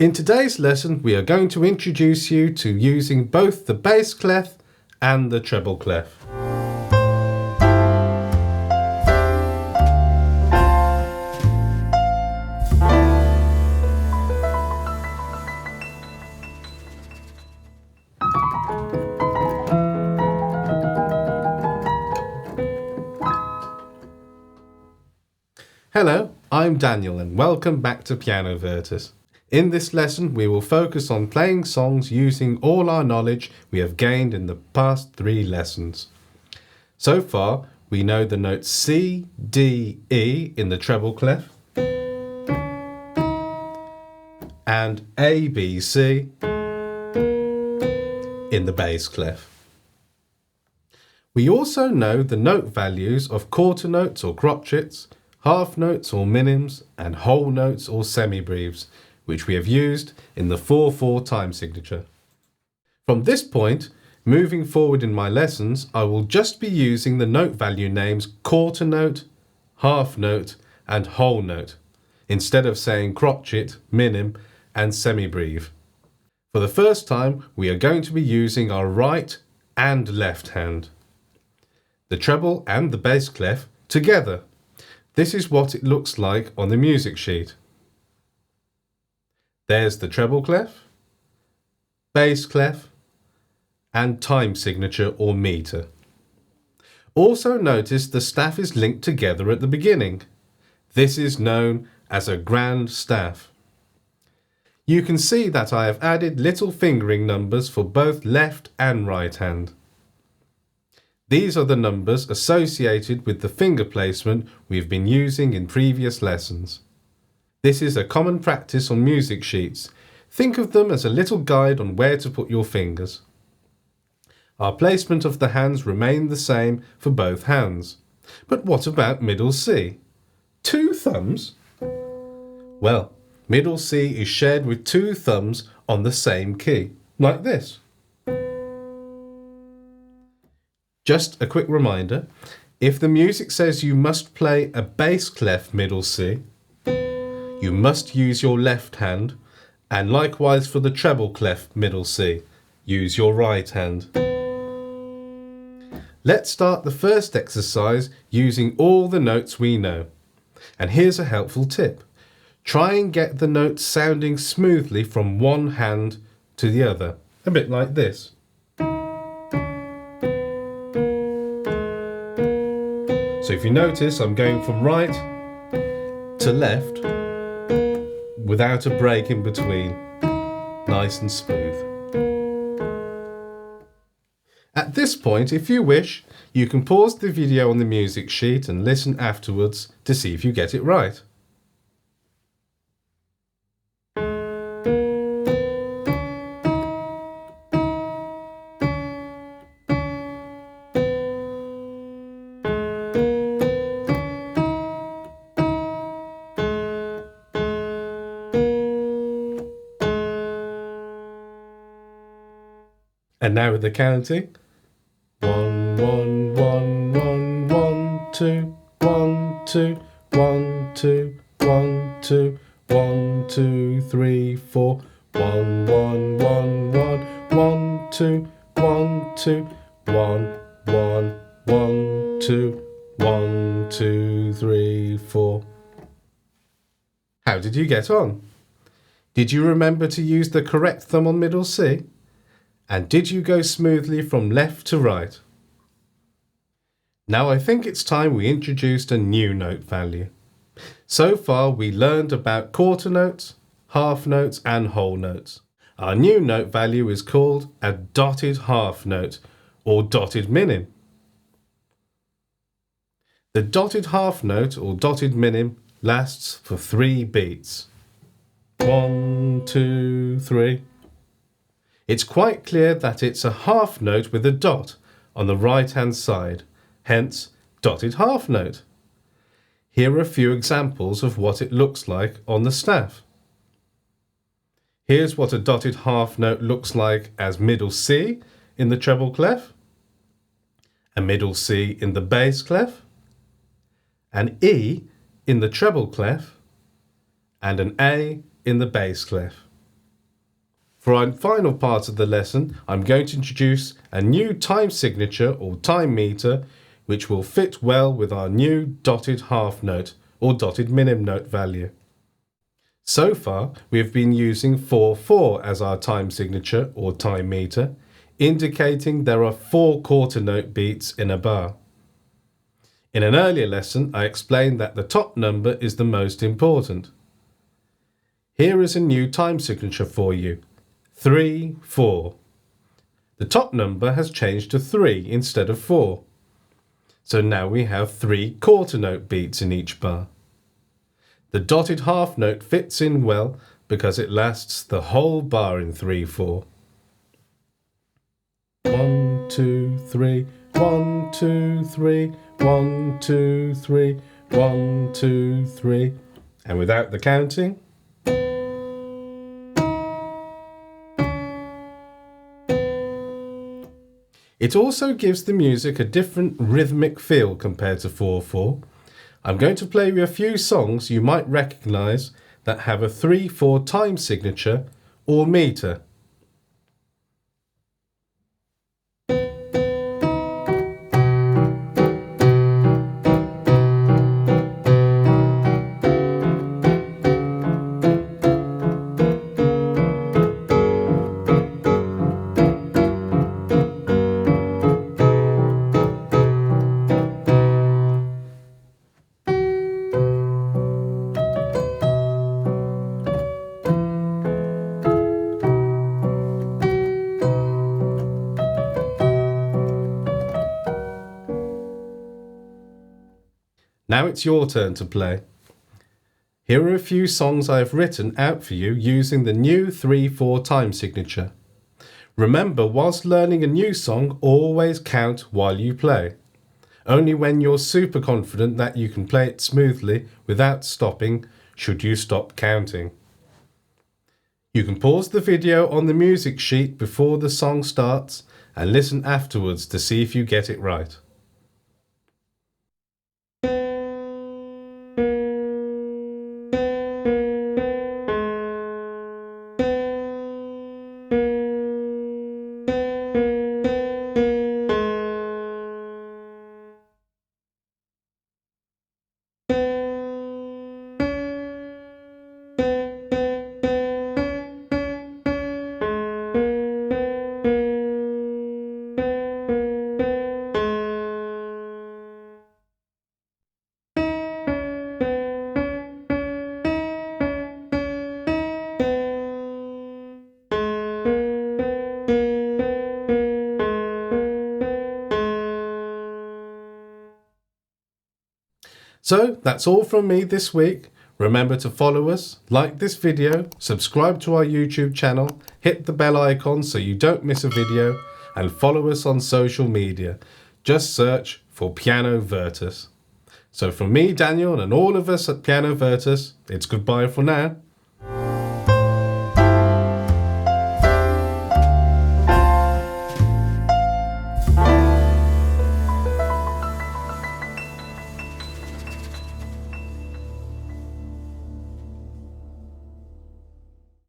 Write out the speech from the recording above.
In today's lesson, we are going to introduce you to using both the bass clef and the treble clef. Hello, I'm Daniel and welcome back to PianoVirtus. In this lesson, we will focus on playing songs using all our knowledge we have gained in the past 3 lessons. So far, we know the notes C, D, E in the treble clef and A, B, C in the bass clef. We also know the note values of quarter notes or crotchets, half notes or minims, and whole notes or semibreves, which we have used in the 4/4 time signature. From this point, moving forward in my lessons, I will just be using the note value names quarter note, half note, and whole note, instead of saying crotchet, minim, and semibreve. For the first time, we are going to be using our right and left hand, the treble and the bass clef together. This is what it looks like on the music sheet. There's the treble clef, bass clef, and time signature or meter. Also notice the staff is linked together at the beginning. This is known as a grand staff. You can see that I have added little fingering numbers for both left and right hand. These are the numbers associated with the finger placement we've been using in previous lessons. This is a common practice on music sheets. Think of them as a little guide on where to put your fingers. Our placement of the hands remained the same for both hands. But what about middle C? 2 thumbs? Well, middle C is shared with 2 thumbs on the same key, like this. Just a quick reminder, if the music says you must play a bass clef middle C, you must use your left hand, and likewise for the treble clef middle C, use your right hand. Let's start the first exercise using all the notes we know. And here's a helpful tip. Try and get the notes sounding smoothly from one hand to the other, a bit like this. So if you notice, I'm going from right to left without a break in between, nice and smooth. At this point, if you wish, you can pause the video on the music sheet and listen afterwards to see if you get it right. And now with the counting. 1, 1, 1, 1, 1, 2, 1, 2, 1, 2, 1, 2, 1, 2, 3, 4, 1, 1, 1, 1, 1, 2, 1, 2, 1, 1, 1, 2, 1, 2, 3, 4. How did you get on? Did you remember to use the correct thumb on middle C? And did you go smoothly from left to right? Now I think it's time we introduced a new note value. So far we learned about quarter notes, half notes and whole notes. Our new note value is called a dotted half note or dotted minim. The dotted half note or dotted minim lasts for 3 beats. 1, 2, 3. It's quite clear that it's a half note with a dot on the right-hand side, hence dotted half note. Here are a few examples of what it looks like on the staff. Here's what a dotted half note looks like as middle C in the treble clef, a middle C in the bass clef, an E in the treble clef, and an A in the bass clef. For our final part of the lesson, I'm going to introduce a new time signature or time meter, which will fit well with our new dotted half note or dotted minim note value. So far, we have been using 4/4 as our time signature or time meter, indicating there are 4 quarter note beats in a bar. In an earlier lesson, I explained that the top number is the most important. Here is a new time signature for you, 3/4. The top number has changed to 3 instead of 4. So now we have 3 quarter note beats in each bar. The dotted half note fits in well because it lasts the whole bar in 3/4. 1, 2, 3, 1, 2, 3, 1, 2, 3, 1, 2, 3. And without the counting, it also gives the music a different rhythmic feel compared to 4/4. I'm going to play you a few songs you might recognise that have a 3/4 time signature or meter. Now it's your turn to play. Here are a few songs I have written out for you using the new 3/4 time signature. Remember, whilst learning a new song, always count while you play. Only when you're super confident that you can play it smoothly without stopping should you stop counting. You can pause the video on the music sheet before the song starts and listen afterwards to see if you get it right. So that's all from me this week. Remember to follow us, like this video, subscribe to our YouTube channel, hit the bell icon so you don't miss a video, and follow us on social media. Just search for PianoVirtus. So from me, Daniel, and all of us at PianoVirtus, it's goodbye for now.